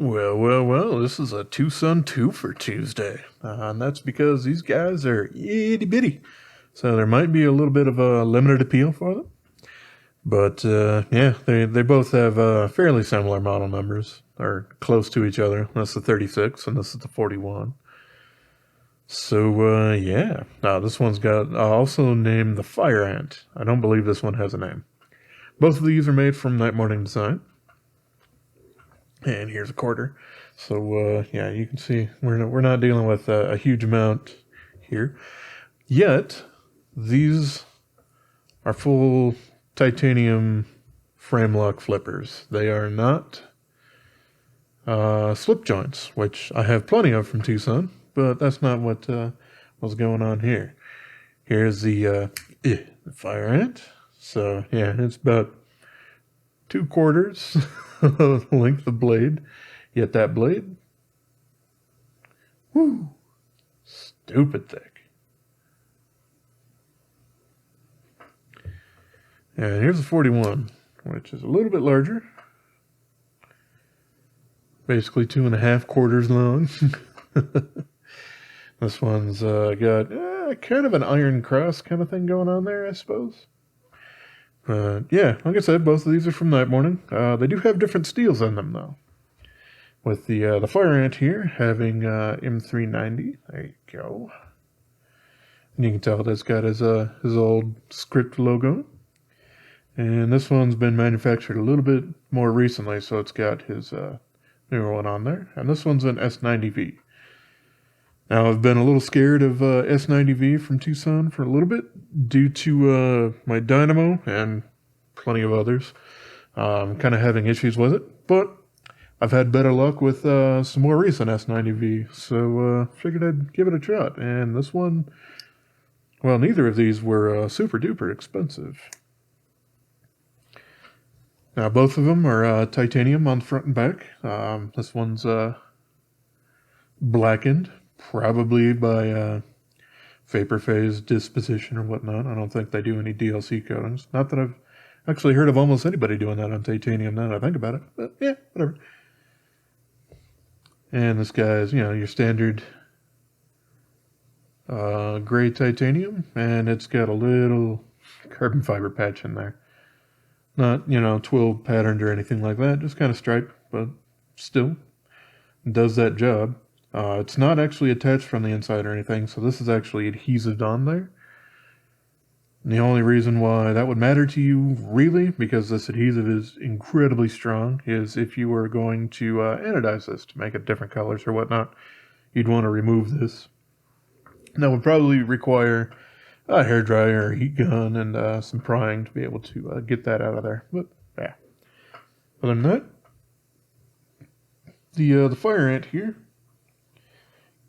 Well, this is a TwoSun Toofer Tuesday. And that's because these guys are itty bitty. So there might be a little bit of a limited appeal for them. But yeah, they both have fairly similar model numbers, or close to each other. That's the 36 and this is the 41. So yeah, this one's got also named the Fire Ant. I don't believe this one has a name. Both of these are made from NightMorning Design. And here's a quarter. So yeah, you can see we're not dealing with a huge amount here. Yet these are full titanium frame lock flippers. They are not slip joints, which I have plenty of from TwoSun, but that's not what was going on here. Here's the Fire Ant. So yeah, it's about 2/4 length of blade. Yet that blade, whoo, stupid thick. And here's the 41, which is a little bit larger. Basically 2.25 long. This one's got kind of an iron cross kind of thing going on there, I suppose. But yeah, like I said, both of these are from NightMorning. They do have different steels in them, though. With the Fire Ant here having M390. There you go. And you can tell that's got his old script logo. And this one's been manufactured a little bit more recently, so it's got his newer one on there. And this one's an S90V. Now, I've been a little scared of S90V from TwoSun for a little bit due to my dynamo and plenty of others. Kind of having issues with it, but I've had better luck with some more recent S90V, so figured I'd give it a shot. And this one, well, neither of these were super duper expensive. Now, both of them are titanium on the front and back. This one's blackened, probably by vapor phase disposition or whatnot. I don't think they do any DLC coatings. Not that I've actually heard of almost anybody doing that on titanium now that I think about it, but yeah, whatever. And this guy's, your standard gray titanium, and it's got a little carbon fiber patch in there. Not, twill patterned or anything like that, just kind of striped, but still does that job. It's not actually attached from the inside or anything, so this is actually adhesived on there. And the only reason why that would matter to you, really, because this adhesive is incredibly strong, is if you were going to anodize this to make it different colors or whatnot, you'd want to remove this. And that would probably require a hairdryer or a heat gun and some prying to be able to get that out of there. But yeah, other than that, the Fire Ant here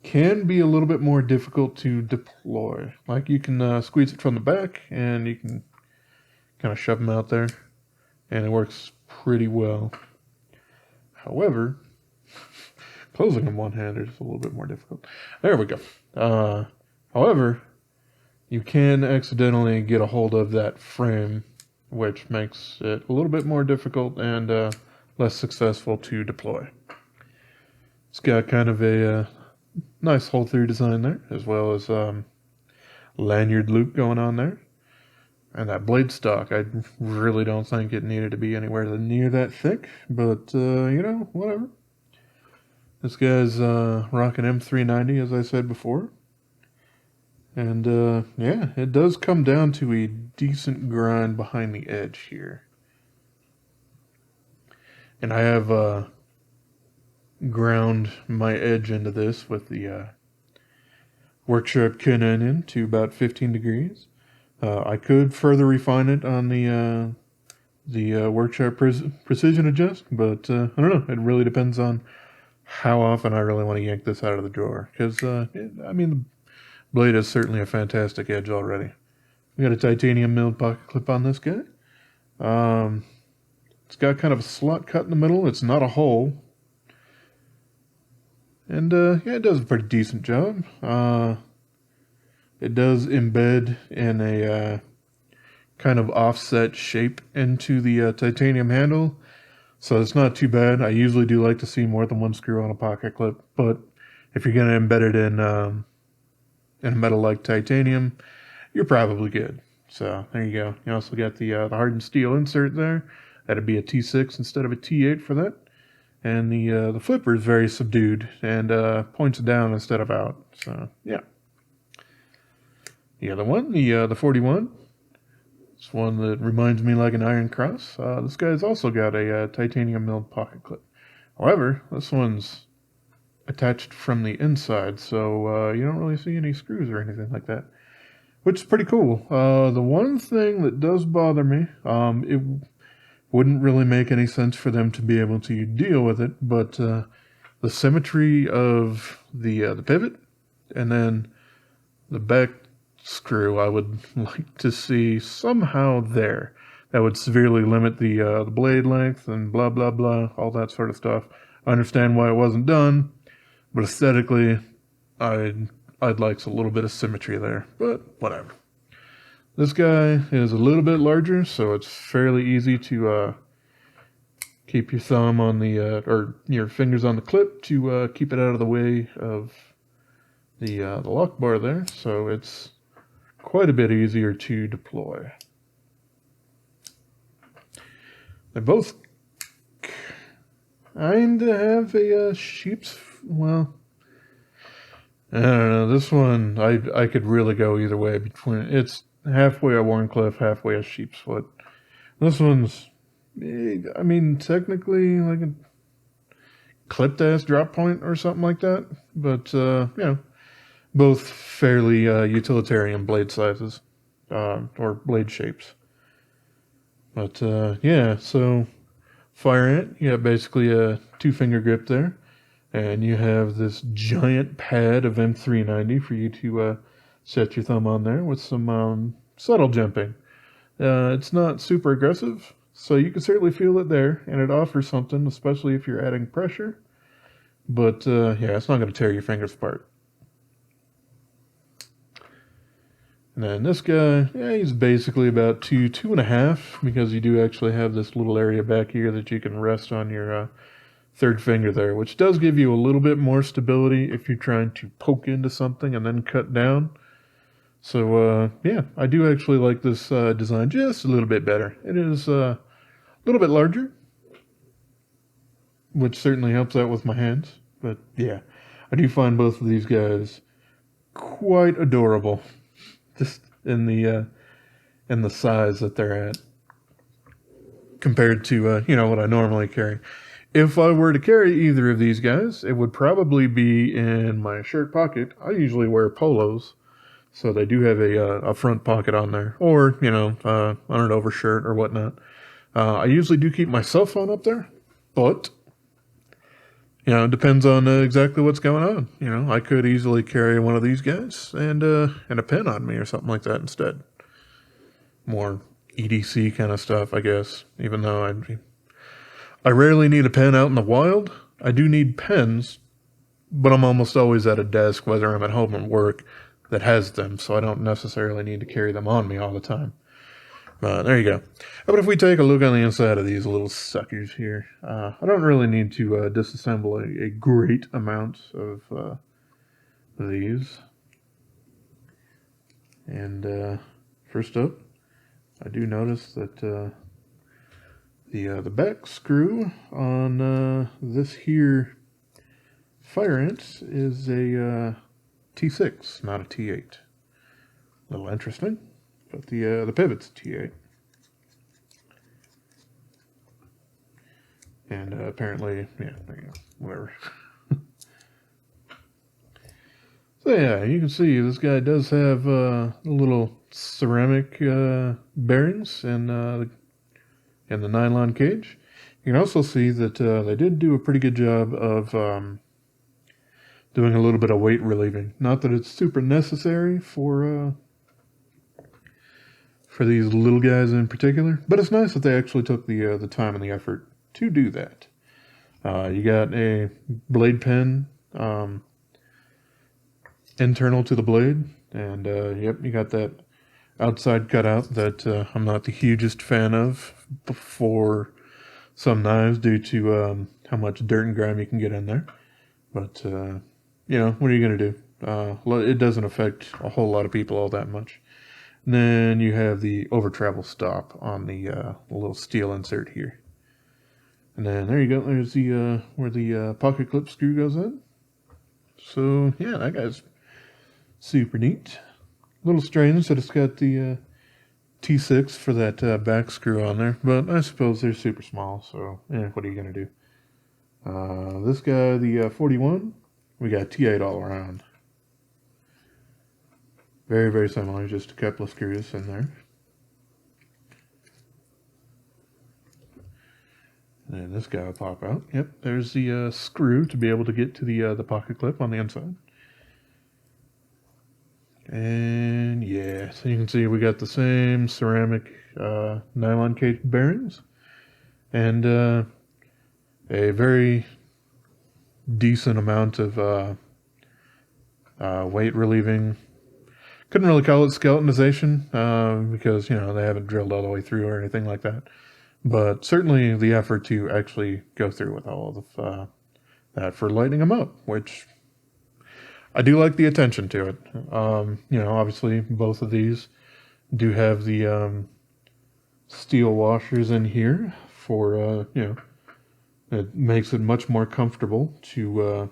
can be a little bit more difficult to deploy. Like, you can squeeze it from the back and you can kind of shove them out there and it works pretty well. However, closing them one-handed is a little bit more difficult. There we go. However, you can accidentally get a hold of that frame, which makes it a little bit more difficult and less successful to deploy. It's got kind of a nice hole-through design there, as well as lanyard loop going on there. And that blade stock, I really don't think it needed to be anywhere near that thick, but, whatever. This guy's rocking M390, as I said before. And, yeah, it does come down to a decent grind behind the edge here. And I have ground my edge into this with the workshop K9 to about 15 degrees. I could further refine it on the workshop precision adjust, but I don't know. It really depends on how often I really want to yank this out of the drawer. Because, the blade is certainly a fantastic edge already. We got a titanium milled pocket clip on this guy. It's got kind of a slot cut in the middle. It's not a hole. And, yeah, it does a pretty decent job. It does embed in a kind of offset shape into the titanium handle. So it's not too bad. I usually do like to see more than one screw on a pocket clip, but if you're going to embed it in a metal like titanium, you're probably good. So there you go. You also got the hardened steel insert there. That'd be a T6 instead of a T8 for that. And the flipper is very subdued and points down instead of out. So yeah. The other one, the 41. It's one that reminds me like an iron cross. This guy's also got a titanium milled pocket clip. However, this one's attached from the inside, so you don't really see any screws or anything like that, which is pretty cool. The one thing that does bother me, it wouldn't really make any sense for them to be able to deal with it, but the symmetry of the pivot and then the back screw, I would like to see somehow there. That would severely limit the blade length and blah blah blah, all that sort of stuff. I understand why it wasn't done, but aesthetically, I'd like a little bit of symmetry there. But whatever. This guy is a little bit larger, so it's fairly easy to keep your thumb on the or your fingers on the clip to keep it out of the way of the lock bar there. So it's quite a bit easier to deploy. They both kind of have a sheep's, well, I don't know, this one, I could really go either way between, it's halfway a Warncliffe, halfway a sheep's foot. This one's, I mean, technically like a clipped ass drop point or something like that, but, you know, both fairly utilitarian blade sizes, or blade shapes. But yeah, so fire it. You have basically a 2-finger grip there, and you have this giant pad of M390 for you to set your thumb on there with some subtle jumping. It's not super aggressive, so you can certainly feel it there, and it offers something, especially if you're adding pressure. But yeah, it's not going to tear your fingers apart. And then this guy, yeah, he's basically about 2.5, because you do actually have this little area back here that you can rest on your third finger there, which does give you a little bit more stability if you're trying to poke into something and then cut down. So yeah, I do actually like this design just a little bit better. It is a little bit larger, which certainly helps out with my hands. But yeah, I do find both of these guys quite adorable, just in the size that they're at compared to you know, what I normally carry. If I were to carry either of these guys, it would probably be in my shirt pocket. I usually wear polos, so they do have a front pocket on there, or you know, on an overshirt or whatnot. I usually do keep my cell phone up there, but you know, it depends on exactly what's going on. You know, I could easily carry one of these guys and a pen on me or something like that instead. More EDC kind of stuff, I guess. Even though I rarely need a pen out in the wild. I do need pens, but I'm almost always at a desk, whether I'm at home or work, that has them, so I don't necessarily need to carry them on me all the time. There you go. How about if we take a look on the inside of these little suckers here? I don't really need to disassemble a great amount of these. And first up, I do notice that the back screw on this here fire ant is a T6, not a T8. A little interesting. But the pivot's T8. And apparently, yeah, there you go, whatever. So yeah, you can see this guy does have little ceramic bearings in the nylon cage. You can also see that they did do a pretty good job of doing a little bit of weight relieving. Not that it's super necessary for these little guys in particular, but it's nice that they actually took the time and the effort to do that. You got a blade pen internal to the blade, and yep, you got that outside cutout that I'm not the hugest fan of for some knives due to how much dirt and grime you can get in there. But, you know, what are you going to do? It doesn't affect a whole lot of people all that much. And then you have the over travel stop on the little steel insert here. And then there you go. There's the where the pocket clip screw goes in. So yeah, that guy's super neat. A little strange that it's got the T6 for that back screw on there, but I suppose they're super small. So yeah, what are you gonna do? This guy, the 41, we got T8 all around. Very, very similar, just a couple of screws in there. And then this guy will pop out. Yep, there's the screw to be able to get to the pocket clip on the inside. And yeah, so you can see we got the same ceramic nylon cage bearings. And a very decent amount of weight relieving. Couldn't really call it skeletonization because, you know, they haven't drilled all the way through or anything like that. But certainly the effort to actually go through with all of that for lighting them up, which I do like the attention to it. You know, obviously both of these do have the steel washers in here for, you know, it makes it much more comfortable to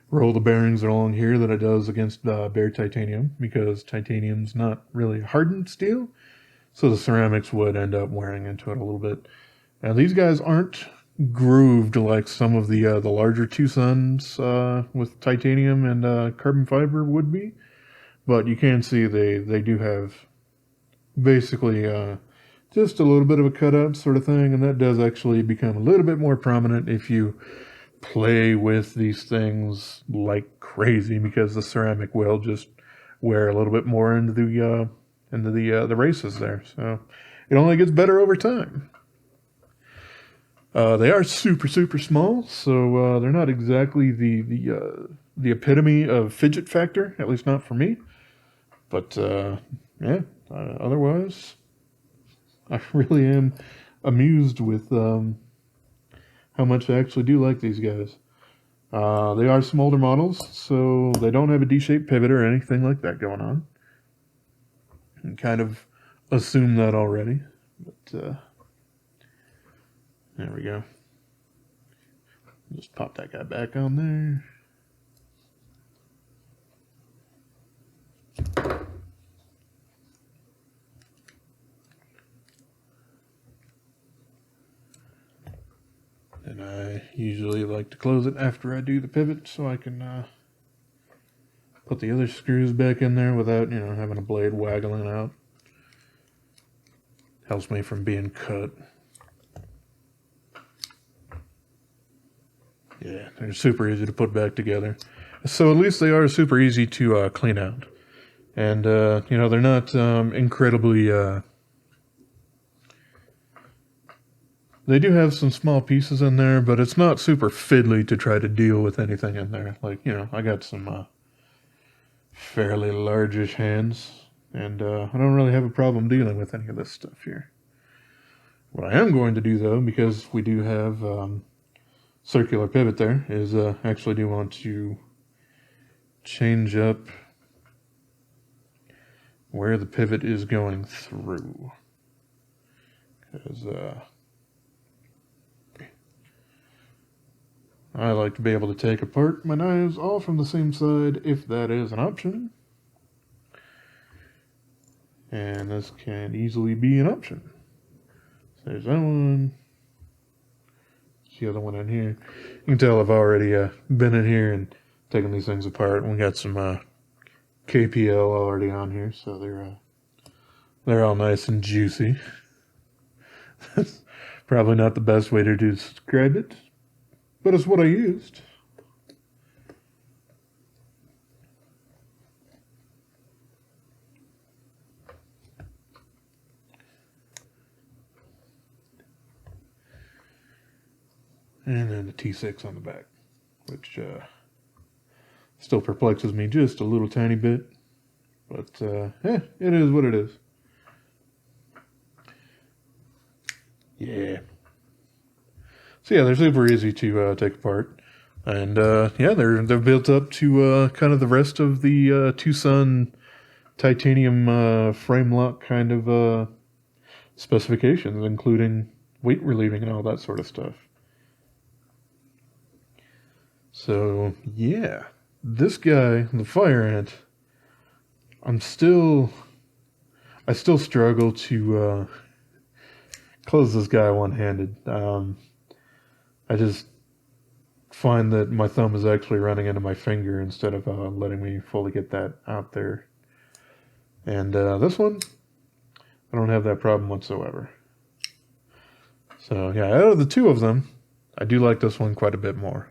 roll the bearings along here than it does against bare titanium, because titanium's not really hardened steel, so the ceramics would end up wearing into it a little bit. Now these guys aren't grooved like some of the larger TwoSuns with titanium and carbon fiber would be, but you can see they do have basically just a little bit of a cutout sort of thing, and that does actually become a little bit more prominent if you play with these things like crazy, because the ceramic will just wear a little bit more into the races there. So it only gets better over time. They are super, super small, so they're not exactly the epitome of fidget factor, at least not for me. But yeah, otherwise, I really am amused with how much I actually do like these guys. They are some older models, so they don't have a D-shaped pivot or anything like that going on. You can kind of assume that already, but there we go. Just pop that guy back on there. And I usually like to close it after I do the pivot so I can put the other screws back in there without, you know, having a blade waggling out. Helps me from being cut. Yeah, they're super easy to put back together. So at least they are super easy to clean out. And, you know, they're not incredibly... They do have some small pieces in there, but it's not super fiddly to try to deal with anything in there. Like, you know, I got some fairly largish hands, and I don't really have a problem dealing with any of this stuff here. What I am going to do, though, because we do have circular pivot there, is actually do want to change up where the pivot is going through. Because I like to be able to take apart my knives all from the same side, if that is an option. And this can easily be an option. So there's that one. There's the other one in here. You can tell I've already been in here and taken these things apart. We got some KPL already on here, so they're all nice and juicy. That's probably not the best way to describe it, but it's what I used. And then the T6 on the back, which still perplexes me just a little tiny bit. But, yeah, it is what it is. Yeah. So yeah, they're super easy to take apart. And yeah, they're built up to kind of the rest of the TwoSun titanium frame lock kind of specifications, including weight relieving and all that sort of stuff. So yeah, this guy, the fire ant, I still struggle to close this guy one-handed. I just find that my thumb is actually running into my finger instead of letting me fully get that out there. And this one, I don't have that problem whatsoever. So yeah, out of the two of them, I do like this one quite a bit more.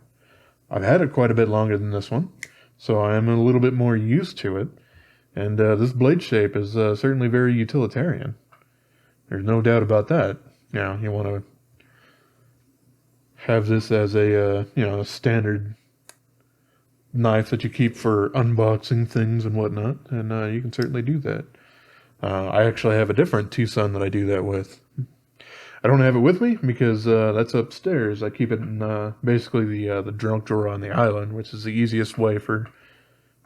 I've had it quite a bit longer than this one, so I am a little bit more used to it. And this blade shape is certainly very utilitarian. There's no doubt about that. You know, you want to have this as a standard knife that you keep for unboxing things and whatnot, and you can certainly do that. I actually have a different TwoSun that I do that with. I don't have it with me because that's upstairs. I keep it in basically the junk drawer on the island, which is the easiest way for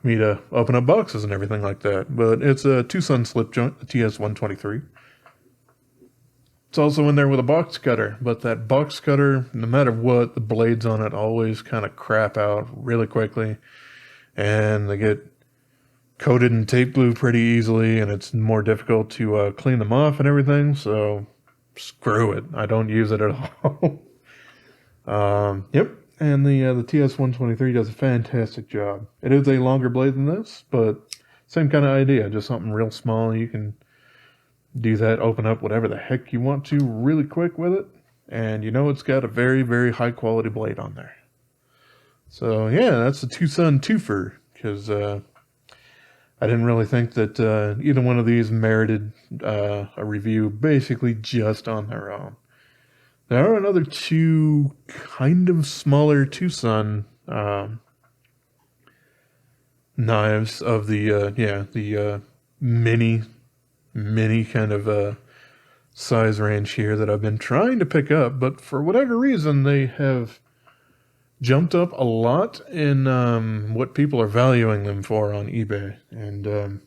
me to open up boxes and everything like that. But it's a TwoSun slip joint, the TS123. It's also in there with a box cutter, but that box cutter, no matter what, the blades on it always kind of crap out really quickly, and they get coated in tape glue pretty easily, and it's more difficult to clean them off and everything, so screw it. I don't use it at all. Yep, and the TS123 does a fantastic job. It is a longer blade than this, but same kind of idea, just something real small. You can do that, open up whatever the heck you want to really quick with it, and you know it's got a very, very high quality blade on there. So yeah, that's the TwoSun Toofer, because I didn't really think that either one of these merited a review basically just on their own. There are another two kind of smaller TwoSun knives of the mini kind of size range here that I've been trying to pick up, but for whatever reason they have jumped up a lot in what people are valuing them for on eBay. And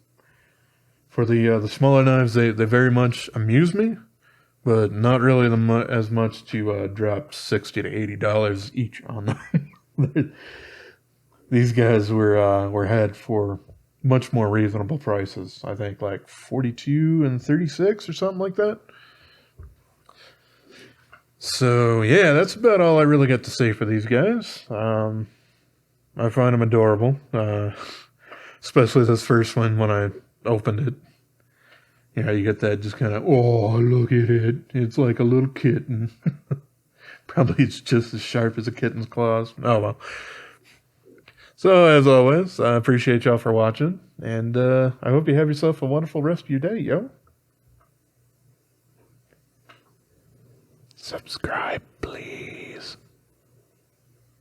for the smaller knives, they very much amuse me, but not really as much to drop $60 to $80 each on them. These guys were had for much more reasonable prices. I think like 42 and 36 or something like that. So yeah, that's about all I really got to say for these guys. I find them adorable, especially this first one when I opened it. You know, you get that just kind of, oh, look at it. It's like a little kitten. Probably it's just as sharp as a kitten's claws. Oh well. So, as always, I appreciate y'all for watching, and I hope you have yourself a wonderful rest of your day, yo. Subscribe, please.